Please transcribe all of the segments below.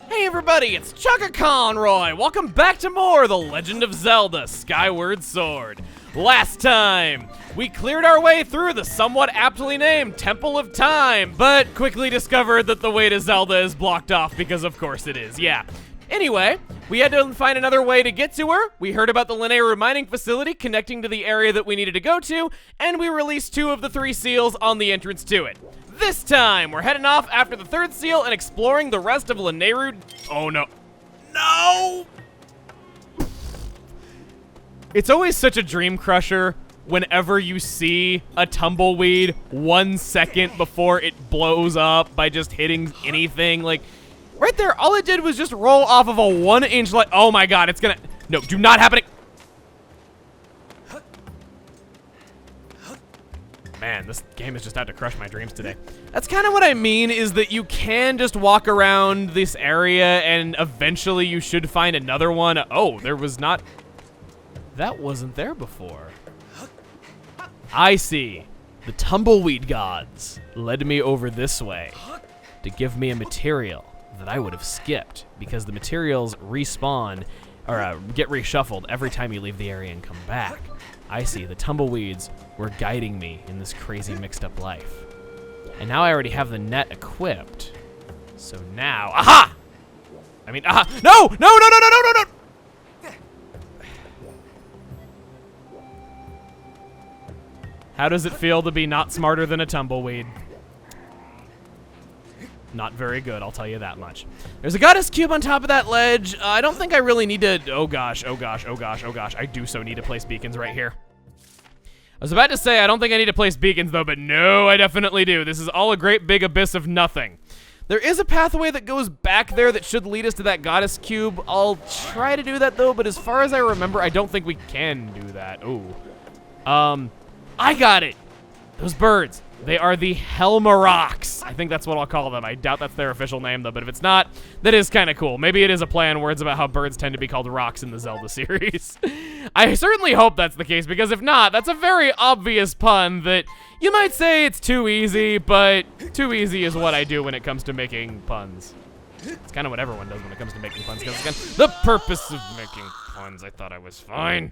Hey everybody, it's Chaka Conroy! Welcome back to more The Legend of Zelda, Skyward Sword. Last time, we cleared our way through the somewhat aptly named Temple of Time, but quickly discovered that the way to Zelda is blocked off because of course it is, yeah. Anyway, we had to find another way to get to her. We heard about the Lanayru mining facility connecting to the area that we needed to go to, and we released 2 of the 3 seals on the entrance to it. This time, we're heading off after the 3rd seal and exploring the rest of Lanayru. Oh no. No! It's always such a dream crusher whenever you see a tumbleweed 1 second before it blows up by just hitting anything. Like, right there, all it did was just roll off of a 1-inch ledge. Oh my god, it's gonna. No, do not happen. Man, this game is just out to crush my dreams today. That's kind of what I mean, is that you can just walk around this area and eventually you should find another one. Oh, there was not... That wasn't there before. I see. The tumbleweed gods led me over this way to give me a material that I would have skipped because the materials respawn or get reshuffled every time you leave the area and come back. I see, the tumbleweeds were guiding me in this crazy mixed up life. And now I already have the net equipped. So now, aha! I mean, aha! No! No, no, no, no, no, no, no! How does it feel to be not smarter than a tumbleweed? Not very good, I'll tell you that much. There's a goddess cube on top of that ledge. I don't think I really need to... Oh gosh, oh gosh, oh gosh, oh gosh. I do so need to place beacons right here. I was about to say I don't think I need to place beacons though, but no, I definitely do. This is all a great big abyss of nothing. There is a pathway that goes back there that should lead us to that goddess cube. I'll try to do that though, but as far as I remember, I don't think we can do that. Ooh. I got it. Those birds. They are the Helmaroks. I think that's what I'll call them. I doubt that's their official name, though, but if it's not, that is kind of cool. Maybe it is a play on words about how birds tend to be called rocks in the Zelda series. I certainly hope that's the case, because if not, that's a very obvious pun that you might say it's too easy, but too easy is what I do when it comes to making puns. It's kind of what everyone does when it comes to making puns, because it's kind of the purpose of making puns. I thought I was fine.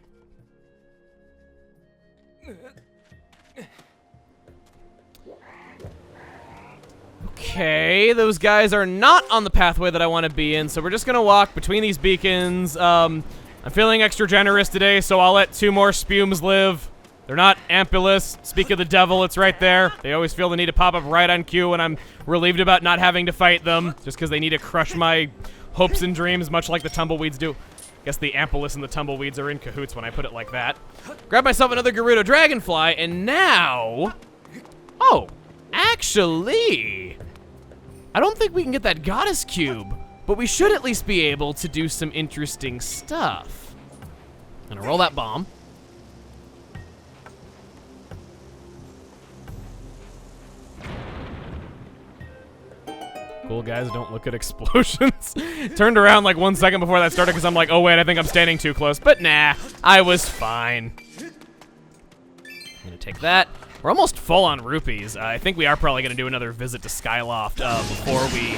Okay, those guys are not on the pathway that I want to be in, so we're just gonna walk between these beacons. I'm feeling extra generous today, so I'll let 2 more spumes live. They're not Ampulus. Speak of the devil, it's right there. They always feel the need to pop up right on cue when I'm relieved about not having to fight them, just because they need to crush my hopes and dreams, much like the tumbleweeds do. Guess the Ampulus and the tumbleweeds are in cahoots when I put it like that. Grab myself another Gerudo Dragonfly, and now... Oh, actually... I don't think we can get that goddess cube, but we should at least be able to do some interesting stuff. I'm gonna roll that bomb. Cool guys, don't look at explosions. Turned around like 1 second before that started because I'm like, oh wait, I think I'm standing too close, but nah, I was fine. I'm gonna take that. We're almost full on rupees. I think we are probably going to do another visit to Skyloft before we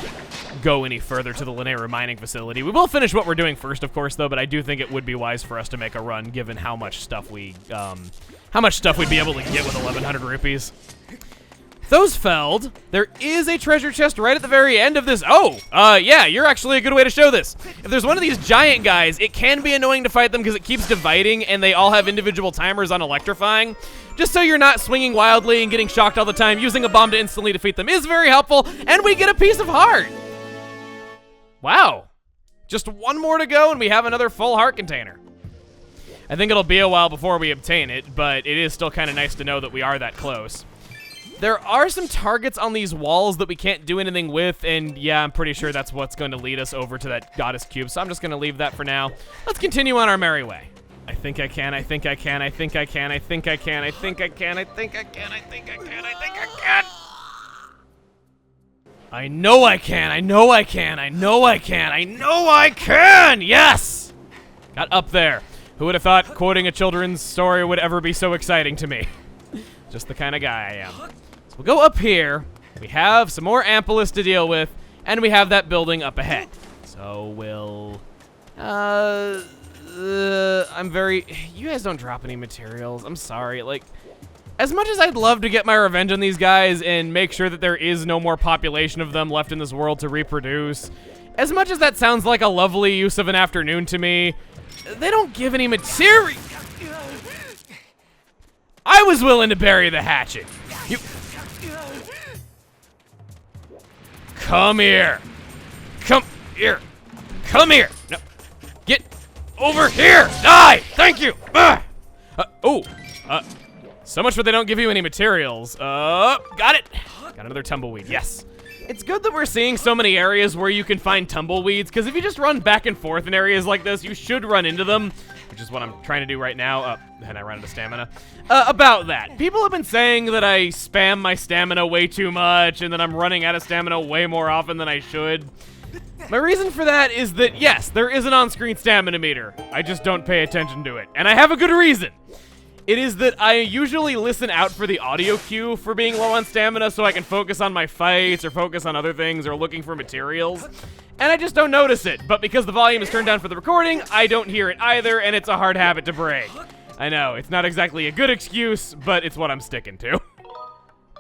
go any further to the Lanayru mining facility. We will finish what we're doing first, of course, though, but I do think it would be wise for us to make a run, given how much stuff we'd be able to get with 1,100 rupees. Those felled, there is a treasure chest right at the very end of this. Oh, yeah, you're actually a good way to show this. If there's one of these giant guys, it can be annoying to fight them because it keeps dividing and they all have individual timers on electrifying. Just so you're not swinging wildly and getting shocked all the time, using a bomb to instantly defeat them is very helpful, and we get a piece of heart. Wow. Just 1 more to go and we have another full heart container. I think it'll be a while before we obtain it, but it is still kind of nice to know that we are that close. There are some targets on these walls that we can't do anything with, and yeah, I'm pretty sure that's what's going to lead us over to that goddess cube, so I'm just going to leave that for now. Let's continue on our merry way. I think I can, I think I can, I think I can, I think I can, I think I can, I think I can, I think I can, I think I can. I know I can, I know I can, I know I can, I know I can! Yes! Got up there. Who would have thought quoting a children's story would ever be so exciting to me? Just the kind of guy I am. So we'll go up here. We have some more Ampulus to deal with, and we have that building up ahead. So So will... I'm very... You guys don't drop any materials. I'm sorry. Like, as much as I'd love to get my revenge on these guys and make sure that there is no more population of them left in this world to reproduce, as much as that sounds like a lovely use of an afternoon to me, they don't give any material. I was willing to bury the hatchet. You... Come here. Come here. Come here. No. Get over here. Die. Thank you. So much for they don't give you any materials. Got it. Got another tumbleweed. Yes. It's good that we're seeing so many areas where you can find tumbleweeds, because if you just run back and forth in areas like this, you should run into them, which is what I'm trying to do right now. And I ran out of stamina. About that, people have been saying that I spam my stamina way too much, and that I'm running out of stamina way more often than I should. My reason for that is that, yes, there is an on-screen stamina meter. I just don't pay attention to it, and I have a good reason. It is that I usually listen out for the audio cue for being low on stamina so I can focus on my fights or focus on other things or looking for materials. And I just don't notice it, but because the volume is turned down for the recording, I don't hear it either, and it's a hard habit to break. I know, it's not exactly a good excuse, but it's what I'm sticking to.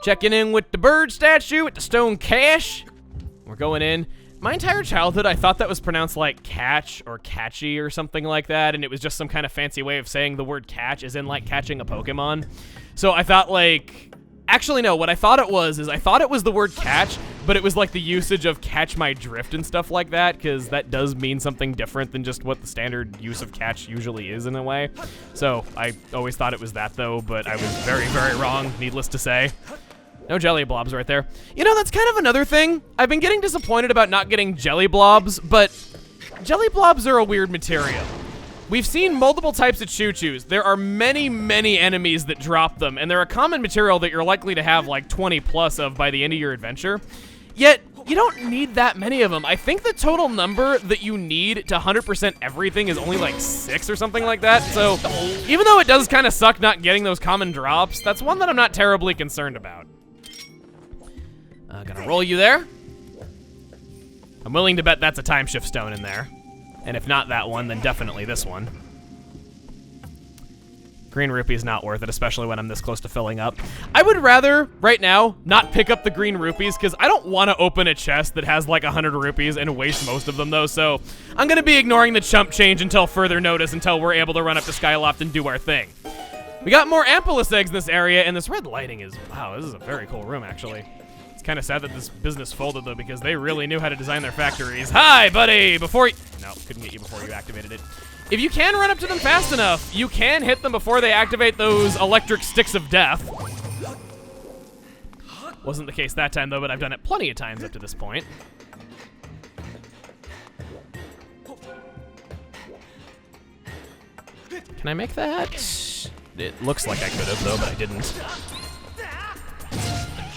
Checking in with the bird statue at the stone cache. We're going in. My entire childhood, I thought that was pronounced like catch or catchy or something like that, and it was just some kind of fancy way of saying the word catch, as in like catching a Pokemon. So I thought like, actually no, what I thought it was is I thought it was the word catch, but it was like the usage of catch my drift and stuff like that, because that does mean something different than just what the standard use of catch usually is in a way. So I always thought it was that though, but I was very, very wrong, needless to say. No jelly blobs right there. You know, that's kind of another thing. I've been getting disappointed about not getting jelly blobs, but jelly blobs are a weird material. We've seen multiple types of choo-choos. There are many, many enemies that drop them, and they're a common material that you're likely to have like 20 plus of by the end of your adventure. Yet, you don't need that many of them. I think the total number that you need to 100% everything is only like 6 or something like that. So, even though it does kind of suck not getting those common drops, that's one that I'm not terribly concerned about. Gonna roll you there. I'm willing to bet that's a time shift stone in there. And if not that one, then definitely this one. Green rupee is not worth it, especially when I'm this close to filling up. I would rather, right now, not pick up the green rupees, because I don't want to open a chest that has like 100 rupees and waste most of them, though, so I'm gonna be ignoring the chump change until further notice, until we're able to run up to Skyloft and do our thing. We got more Ampelus eggs in this area, and this red lighting is, wow, this is a very cool room, actually. Kind of sad that this business folded though, because they really knew how to design their factories. Hi, buddy! Before you... No, couldn't get you before you activated it. If you can run up to them fast enough, you can hit them before they activate those electric sticks of death. Wasn't the case that time though, but I've done it plenty of times up to this point. Can I make that? It looks like I could have though, but I didn't.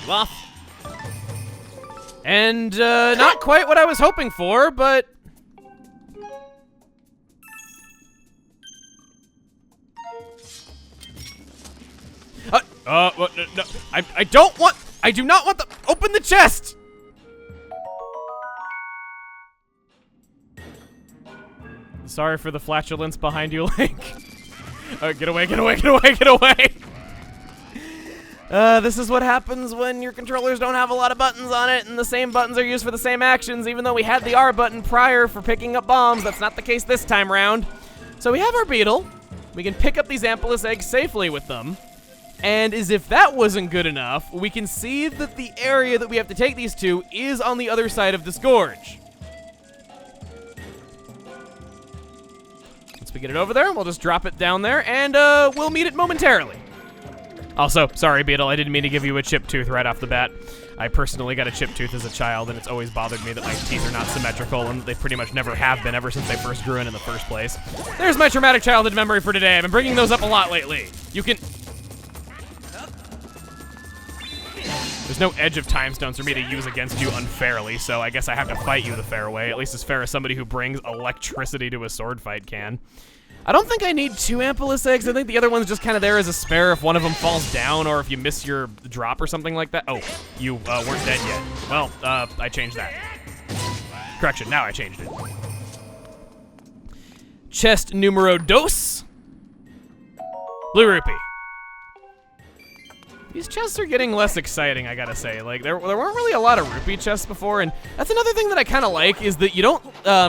Off. And, not quite what I was hoping for, but... What, no, I don't want... I do not want the... Open the chest! Sorry for the flatulence behind you, Link. Get away, get away, get away, get away! This is what happens when your controllers don't have a lot of buttons on it, and the same buttons are used for the same actions, even though we had the R button prior for picking up bombs. That's not the case this time round. So we have our beetle. We can pick up these Ampelus eggs safely with them. And as if that wasn't good enough, we can see that the area that we have to take these to is on the other side of this gorge. Once we get it over there, we'll just drop it down there, and we'll meet it momentarily. Also, sorry, Beetle, I didn't mean to give you a chipped tooth right off the bat. I personally got a chipped tooth as a child, and it's always bothered me that my teeth are not symmetrical, and they pretty much never have been ever since they first grew in the first place. There's my traumatic childhood memory for today. I've been bringing those up a lot lately. You can... There's no edge of time stones for me to use against you unfairly, so I guess I have to fight you the fair way, at least as fair as somebody who brings electricity to a sword fight can. I don't think I need 2 Ampelus eggs. I think the other one's just kind of there as a spare if one of them falls down or if you miss your drop or something like that. Oh, you weren't dead yet. Well, I changed that. Correction, now I changed it. Chest numero dos. Blue rupee. These chests are getting less exciting, I gotta say. Like, there weren't really a lot of rupee chests before, and that's another thing that I kind of like, is that you don't,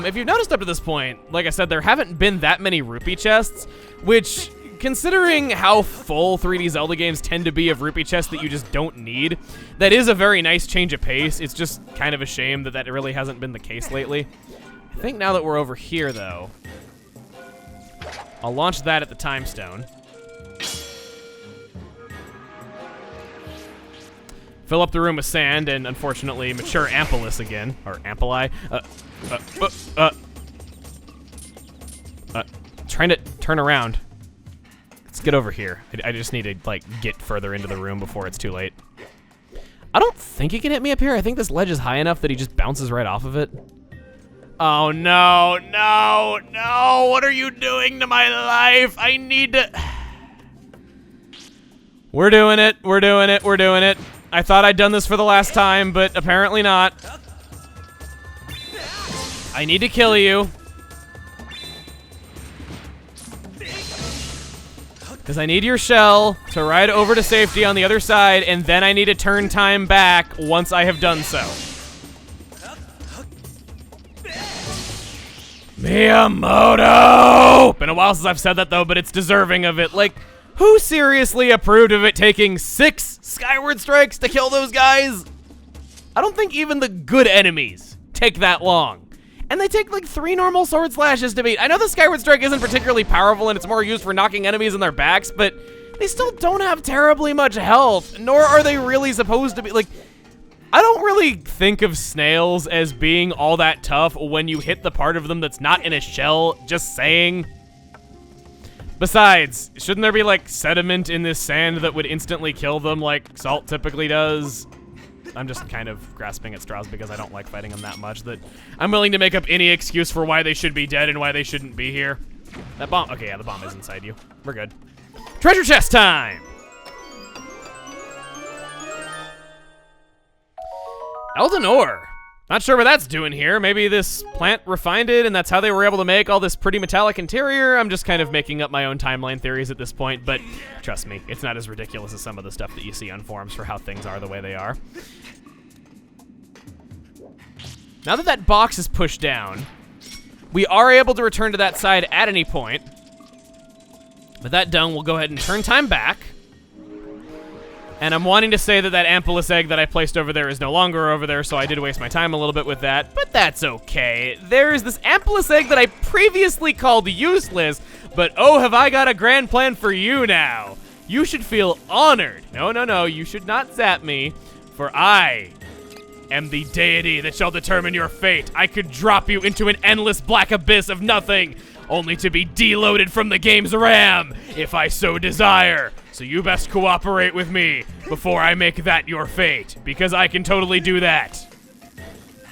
if you've noticed up to this point, like I said, there haven't been that many rupee chests, which, considering how full 3D Zelda games tend to be of rupee chests that you just don't need, that is a very nice change of pace. It's just kind of a shame that that really hasn't been the case lately. I think now that we're over here, though, I'll launch that at the time stone. Fill up the room with sand, and unfortunately, mature Ampelus again. Or Ampeli. Trying to turn around. Let's get over here. I just need to, like, get further into the room before it's too late. I don't think he can hit me up here. I think this ledge is high enough that he just bounces right off of it. Oh, no, no, no. What are you doing to my life? I need to... We're doing it. We're doing it. We're doing it. I thought I'd done this for the last time, but apparently not. I need to kill you. Because I need your shell to ride over to safety on the other side, and then I need to turn time back once I have done so. Miyamoto! Been a while since I've said that, though, but it's deserving of it. Like, who seriously approved of it taking 6 Skyward strikes to kill those guys? I don't think even the good enemies take that long. And they take like 3 normal sword slashes to beat. I know the Skyward strike isn't particularly powerful and it's more used for knocking enemies in their backs, but they still don't have terribly much health, nor are they really supposed to be, like, I don't really think of snails as being all that tough when you hit the part of them that's not in a shell, just saying. Besides, shouldn't there be, like, sediment in this sand that would instantly kill them like salt typically does? I'm just kind of grasping at straws because I don't like fighting them that much that I'm willing to make up any excuse for why they should be dead and why they shouldn't be here. That bomb, okay, yeah, the bomb is inside you. We're good. Treasure chest time! Elden ore. Not sure what that's doing here. Maybe this plant refined it and that's how they were able to make all this pretty metallic interior. I'm just kind of making up my own timeline theories at this point, but trust me, it's not as ridiculous as some of the stuff that you see on forums for how things are the way they are. Now that that box is pushed down, we are able to return to that side at any point. With that done, we'll go ahead and turn time back. And I'm wanting to say that that Ampelus egg that I placed over there is no longer over there, so I did waste my time a little bit with that, but that's okay. There is this Ampelus egg that I previously called useless, but oh, have I got a grand plan for you now. You should feel honored. No, no, no, you should not zap me, for I am the deity that shall determine your fate. I could drop you into an endless black abyss of nothing, only to be deloaded from the game's RAM, if I so desire. So you best cooperate with me before I make that your fate, because I can totally do that.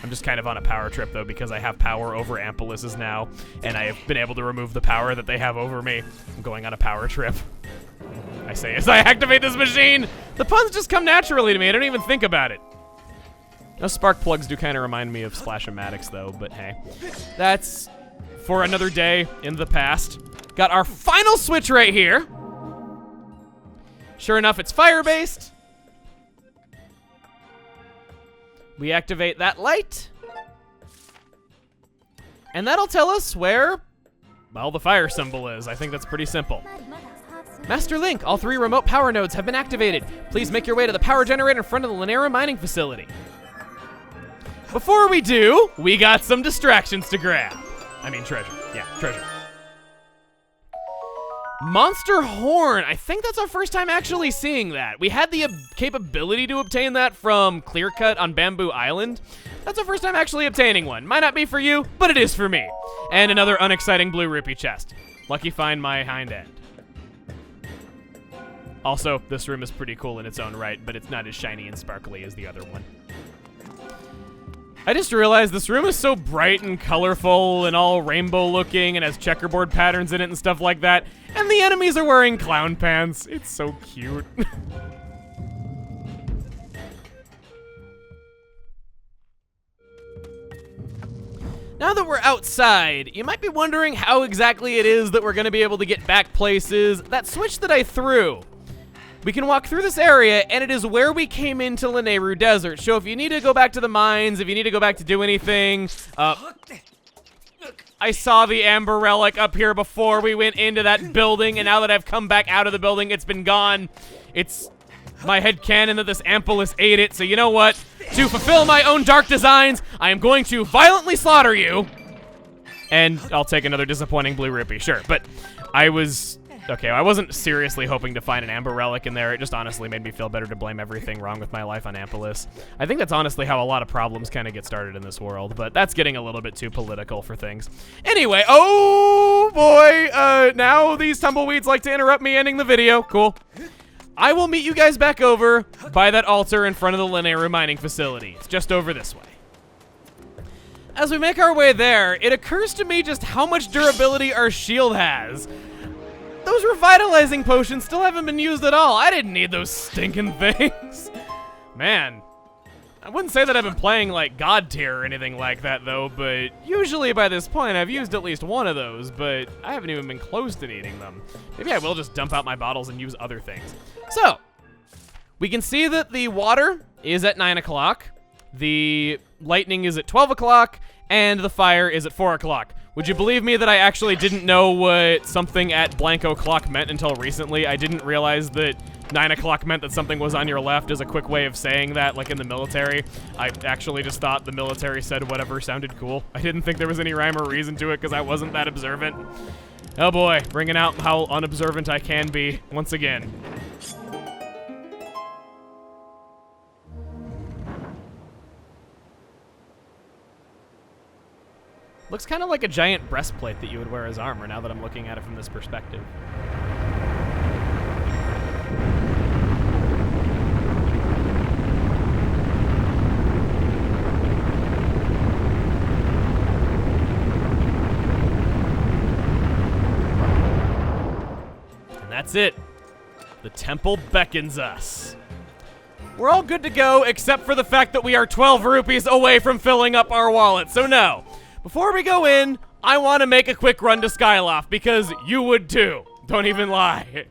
I'm just kind of on a power trip, though, because I have power over Ampeluses now, and I have been able to remove the power that they have over me. I'm going on a power trip. I say as I activate this machine. The puns just come naturally to me. I don't even think about it. Those spark plugs do kind of remind me of Splash-O-Matics, though, but hey. That's for another day in the past. Got our final switch right here. Sure enough, it's fire-based. We activate that light. And that'll tell us where, well, the fire symbol is. I think that's pretty simple. Master Link, all 3 remote power nodes have been activated. Please make your way to the power generator in front of the Lanayru mining facility. Before we do, we got some distractions to grab. I mean treasure. Yeah, treasure. Monster Horn. I think that's our first time actually seeing that. We had the capability to obtain that from Clear Cut on Bamboo Island. That's our first time actually obtaining one. Might not be for you, but it is for me. And another unexciting blue rupee chest. Lucky find my hind end. Also, this room is pretty cool in its own right, but it's not as shiny and sparkly as the other one. I just realized this room is so bright and colorful and all rainbow looking and has checkerboard patterns in it and stuff like that. And the enemies are wearing clown pants. It's so cute. Now that we're outside, you might be wondering how exactly it is that we're going to be able to get back places. That switch that I threw, we can walk through this area, and it is where we came into Lanayru Desert. So if you need to go back to the mines, if you need to go back to do anything, I saw the Amber Relic up here before we went into that building, and now that I've come back out of the building, it's been gone. It's my headcanon that this Ampulus ate it, so you know what? To fulfill my own dark designs, I am going to violently slaughter you. And I'll take another disappointing blue rupee, sure. But I wasn't seriously hoping to find an Amber Relic in there. It just honestly made me feel better to blame everything wrong with my life on Ampulus. I think that's honestly how a lot of problems kind of get started in this world, but that's getting a little bit too political for things. Anyway, oh boy, now these tumbleweeds like to interrupt me ending the video. Cool. I will meet you guys back over by that altar in front of the Lanayru mining facility. It's just over this way. As we make our way there, it occurs to me just how much durability our shield has. Those revitalizing potions still haven't been used at all. I didn't need those stinking things. Man, I wouldn't say that I've been playing like God tier or anything like that though, but usually by this point I've used at least one of those, but I haven't even been close to needing them. Maybe I will just dump out my bottles and use other things. So, we can see that the water is at 9 o'clock, the lightning is at 12 o'clock, and the fire is at 4 o'clock. Would you believe me that I actually didn't know what something at blank o'clock meant until recently? I didn't realize that 9 o'clock meant that something was on your left as a quick way of saying that, like in the military. I actually just thought the military said whatever sounded cool. I didn't think there was any rhyme or reason to it because I wasn't that observant. Oh boy, bringing out how unobservant I can be once again. Looks kind of like a giant breastplate that you would wear as armor now that I'm looking at it from this perspective. And that's it. The temple beckons us. We're all good to go except for the fact that we are 12 rupees away from filling up our wallet, so no. Before we go in, I want to make a quick run to Skyloft, because you would too. Don't even lie.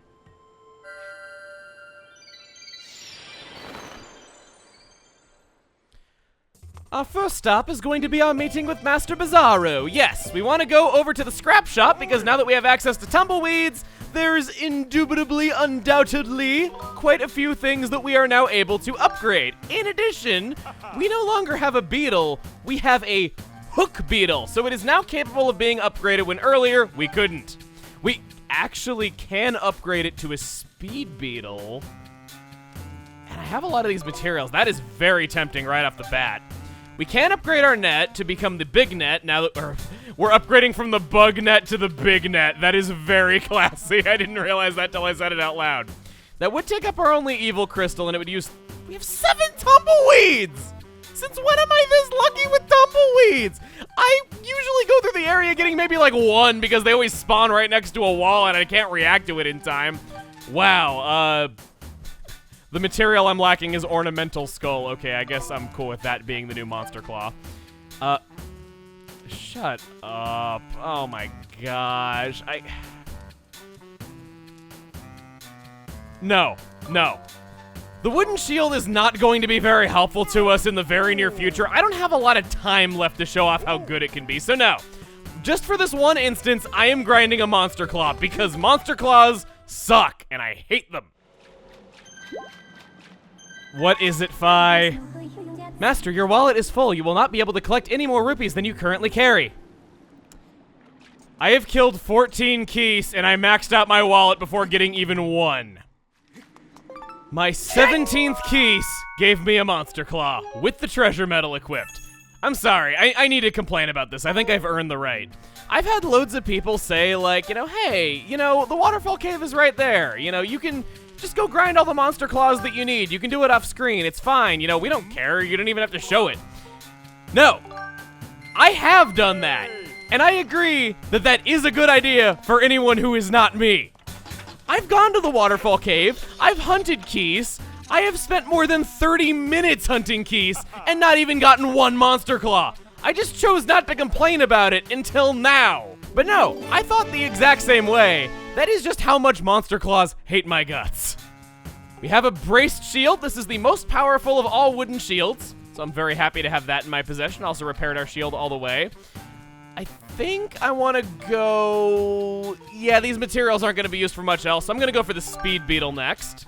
Our first stop is going to be our meeting with Master Bizarro. Yes, we want to go over to the scrap shop, because now that we have access to tumbleweeds, there's indubitably, undoubtedly, quite a few things that we are now able to upgrade. In addition, we no longer have a beetle, we have a hook beetle, so it is now capable of being upgraded when earlier we couldn't. We actually can upgrade it to a speed beetle, and I have a lot of these materials. That is very tempting right off the bat. We can upgrade our net to become the big net now that we're upgrading from the bug net to the big net. That is very classy. I didn't realize that till I said it out loud. That would take up our only evil crystal, and it would use... We have 7 tumbleweeds! Since when am I this lucky with tumbleweeds? I usually go through the area getting maybe like 1 because they always spawn right next to a wall and I can't react to it in time. Wow, the material I'm lacking is ornamental skull. Okay, I guess I'm cool with that being the new monster claw. Shut up. Oh my gosh. No. The wooden shield is not going to be very helpful to us in the very near future. I don't have a lot of time left to show off how good it can be, so no. Just for this one instance, I am grinding a monster claw because monster claws suck, and I hate them. What is it, Fi? Master, your wallet is full. You will not be able to collect any more rupees than you currently carry. I have killed 14 keys, and I maxed out my wallet before getting even 1. My 17th keys gave me a monster claw with the treasure medal equipped. I'm sorry, I need to complain about this. I think I've earned the right. I've had loads of people say like, hey, the waterfall cave is right there. You can just go grind all the monster claws that you need. You can do it off screen. It's fine. We don't care. You don't even have to show it. No, I have done that. And I agree that that is a good idea for anyone who is not me. I've gone to the waterfall cave, I've hunted keys, I have spent more than 30 minutes hunting keys, and not even gotten 1 monster claw. I just chose not to complain about it until now. But no, I thought the exact same way. That is just how much Monster Claws hate my guts. We have a braced shield. This is the most powerful of all wooden shields, so I'm very happy to have that in my possession. Also repaired our shield all the way. I think I want to go... Yeah, these materials aren't going to be used for much else, so I'm going to go for the Speed Beetle next.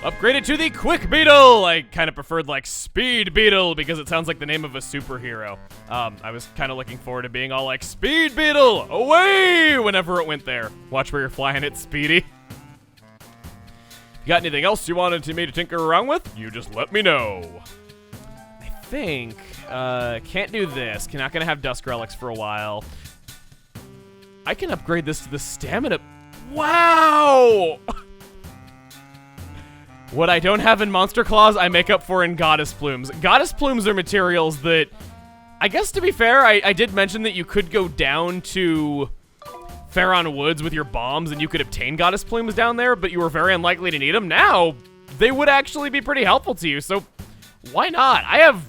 Upgraded to the Quick Beetle! I kind of preferred, like, Speed Beetle because it sounds like the name of a superhero. I was kind of looking forward to being all like, Speed Beetle, away! Whenever it went there. Watch where you're flying it, Speedy. Got anything else you wanted me to tinker around with? You just let me know. I think, can't do this. Not gonna have Dusk Relics for a while. I can upgrade this to the Stamina. Wow! What I don't have in Monster Claws, I make up for in Goddess Plumes. Goddess Plumes are materials that, I guess to be fair, I did mention that you could go down to Faron Woods with your bombs and you could obtain Goddess Plumes down there, but you were very unlikely to need them. Now, they would actually be pretty helpful to you, so why not? I have...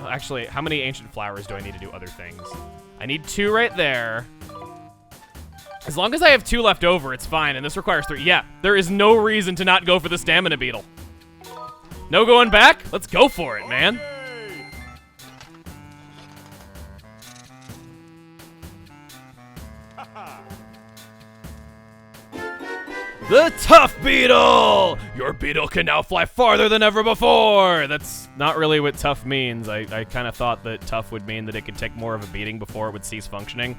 Actually, how many Ancient Flowers do I need to do other things? I need 2 right there. As long as I have 2 left over, it's fine, and this requires 3. Yeah, there is no reason to not go for the Stamina Beetle. No going back? Let's go for it, man. The Tough Beetle! Your beetle can now fly farther than ever before! That's not really what tough means. I kind of thought that tough would mean that it could take more of a beating before it would cease functioning.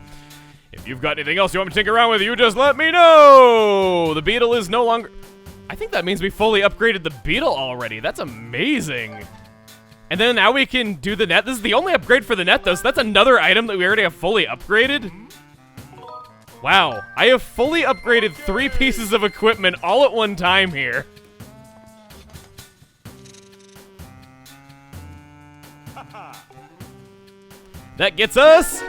If you've got anything else you want me to tinker around with, you just let me know! The beetle is no longer... I think that means we fully upgraded the beetle already. That's amazing. And then now we can do the net. This is the only upgrade for the net, though, so that's another item that we already have fully upgraded. Wow, I have fully upgraded 3 pieces of equipment all at one time here. That gets us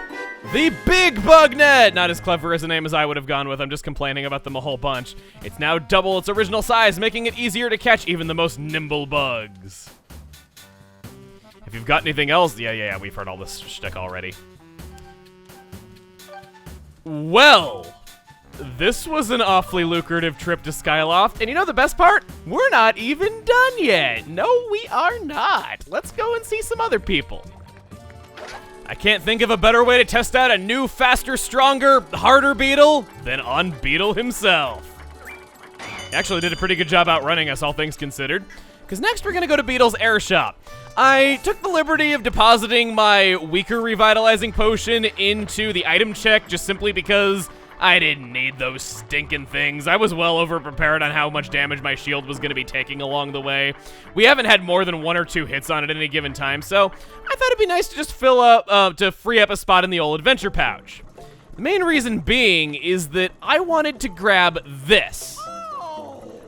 the Big Bug Net! Not as clever as a name as I would have gone with. I'm just complaining about them a whole bunch. It's now double its original size, making it easier to catch even the most nimble bugs. If you've got anything else... Yeah, we've heard all this shtick already. Well, this was an awfully lucrative trip to Skyloft, and you know the best part? We're not even done yet. No, we are not. Let's go and see some other people. I can't think of a better way to test out a new, faster, stronger, harder Beetle than on Beetle himself. He actually did a pretty good job outrunning us, all things considered. Because next we're gonna go to Beetle's Air Shop. I took the liberty of depositing my weaker revitalizing potion into the item check just simply because I didn't need those stinking things. I was well over prepared on how much damage my shield was going to be taking along the way. We haven't had more than 1 or 2 hits on it at any given time, so I thought it'd be nice to just fill up, to free up a spot in the old adventure pouch. The main reason being is that I wanted to grab this.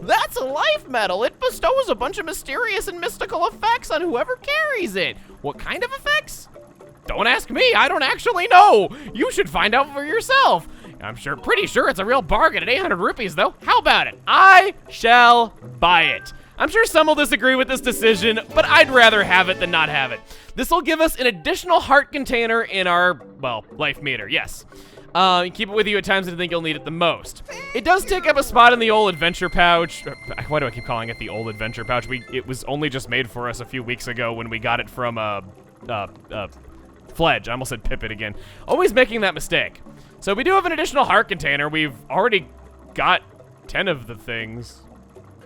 That's a life medal. It bestows a bunch of mysterious and mystical effects on whoever carries it. What kind of effects? Don't ask me. I don't actually know. You should find out for yourself. I'm pretty sure it's a real bargain at 800 rupees, though. How about it? I shall buy it. I'm sure some will disagree with this decision, but I'd rather have it than not have it. This will give us an additional heart container in our, well, life meter, yes. Keep it with you at times that you think you'll need it the most. It does take up a spot in the old adventure pouch. Why do I keep calling it the old adventure pouch? It was only just made for us a few weeks ago when we got it from, Fledge. I almost said Pippet again. Always making that mistake. So we do have an additional heart container. We've already got 10 of the things.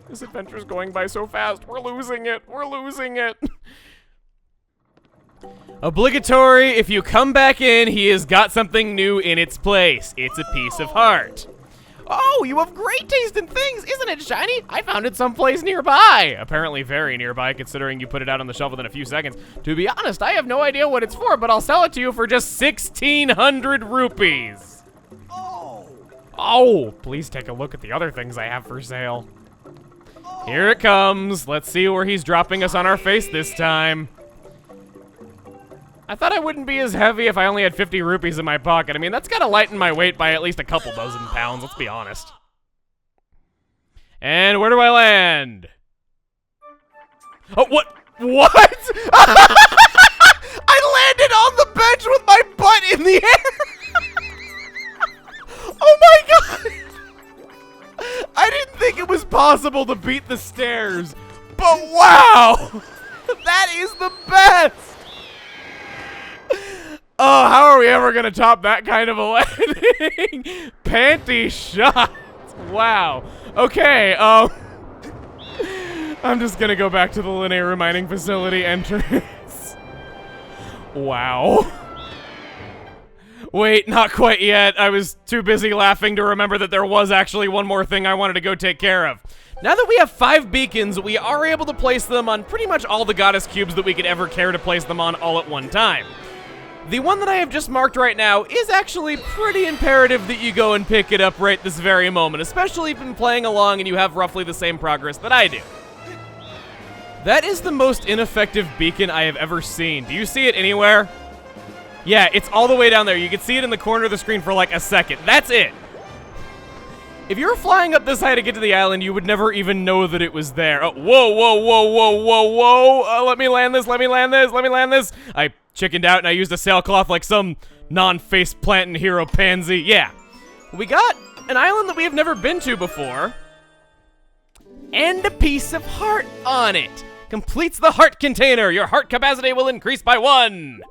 This adventure's going by so fast. We're losing it. We're losing it. Obligatory, if you come back in, he has got something new in its place. It's a piece of heart. Oh, you have great taste in things, isn't it, Shiny? I found it someplace nearby. Apparently very nearby, considering you put it out on the shelf within a few seconds. To be honest, I have no idea what it's for, but I'll sell it to you for just 1,600 rupees. Oh, please take a look at the other things I have for sale. Here it comes. Let's see where he's dropping us on our face this time. I thought I wouldn't be as heavy if I only had 50 rupees in my pocket. I mean, that's gotta lighten my weight by at least a couple dozen pounds, let's be honest. And where do I land? Oh, what? What? I landed on the bench with my butt in the air. Oh my god. I didn't think it was possible to beat the stairs, but wow. That is the best. Oh, how are we ever going to top that kind of a landing? Panty shot. Wow. Okay, I'm just going to go back to the Lanayru mining facility entrance. Wow. Wait, not quite yet. I was too busy laughing to remember that there was actually one more thing I wanted to go take care of. Now that we have 5 beacons, we are able to place them on pretty much all the goddess cubes that we could ever care to place them on all at one time. The one that I have just marked right now is actually pretty imperative that you go and pick it up right this very moment, especially if you've been playing along and you have roughly the same progress that I do. That is the most ineffective beacon I have ever seen. Do you see it anywhere? Yeah, it's all the way down there. You can see it in the corner of the screen for like a second. That's it. If you were flying up this high to get to the island, you would never even know that it was there. Oh, whoa, whoa, whoa, whoa, whoa, whoa. Let me land this, let me land this, let me land this. I chickened out and I used a sailcloth like some non-face planting hero pansy. Yeah. We got an island that we have never been to before. And a piece of heart on it. Completes the heart container. Your heart capacity will increase by 1.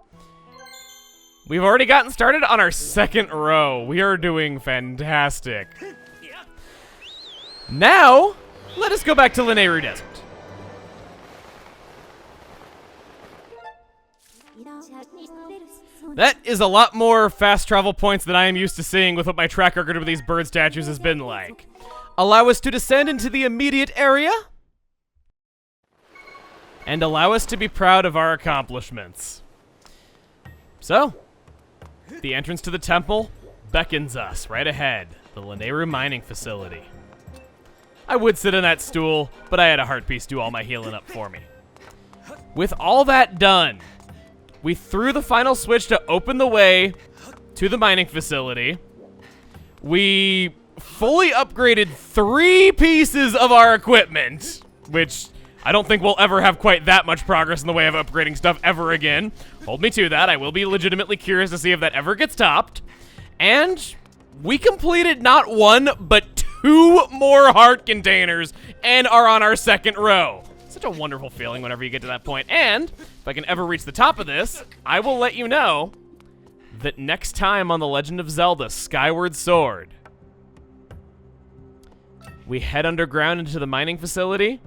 We've already gotten started on our 2nd row. We are doing fantastic. Now, let us go back to Lanayru Desert. That is a lot more fast travel points than I am used to seeing with what my track record with these bird statues has been like. Allow us to descend into the immediate area. And allow us to be proud of our accomplishments. So, the entrance to the temple beckons us right ahead. The Lanayru mining facility. I would sit in that stool, but I had a heart piece do all my healing up for me. With all that done, we threw the final switch to open the way to the mining facility. We fully upgraded 3 pieces of our equipment, which I don't think we'll ever have quite that much progress in the way of upgrading stuff ever again. Hold me to that. I will be legitimately curious to see if that ever gets topped. And we completed not 1, but 2 more heart containers and are on our 2nd row. Such a wonderful feeling whenever you get to that point. And if I can ever reach the top of this, I will let you know that next time on The Legend of Zelda Skyward Sword, we head underground into the mining facility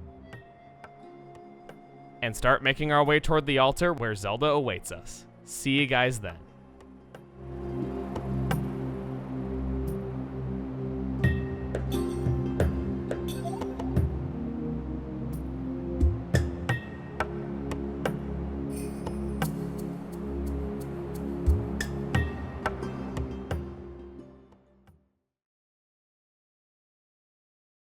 and start making our way toward the altar where Zelda awaits us. See you guys then.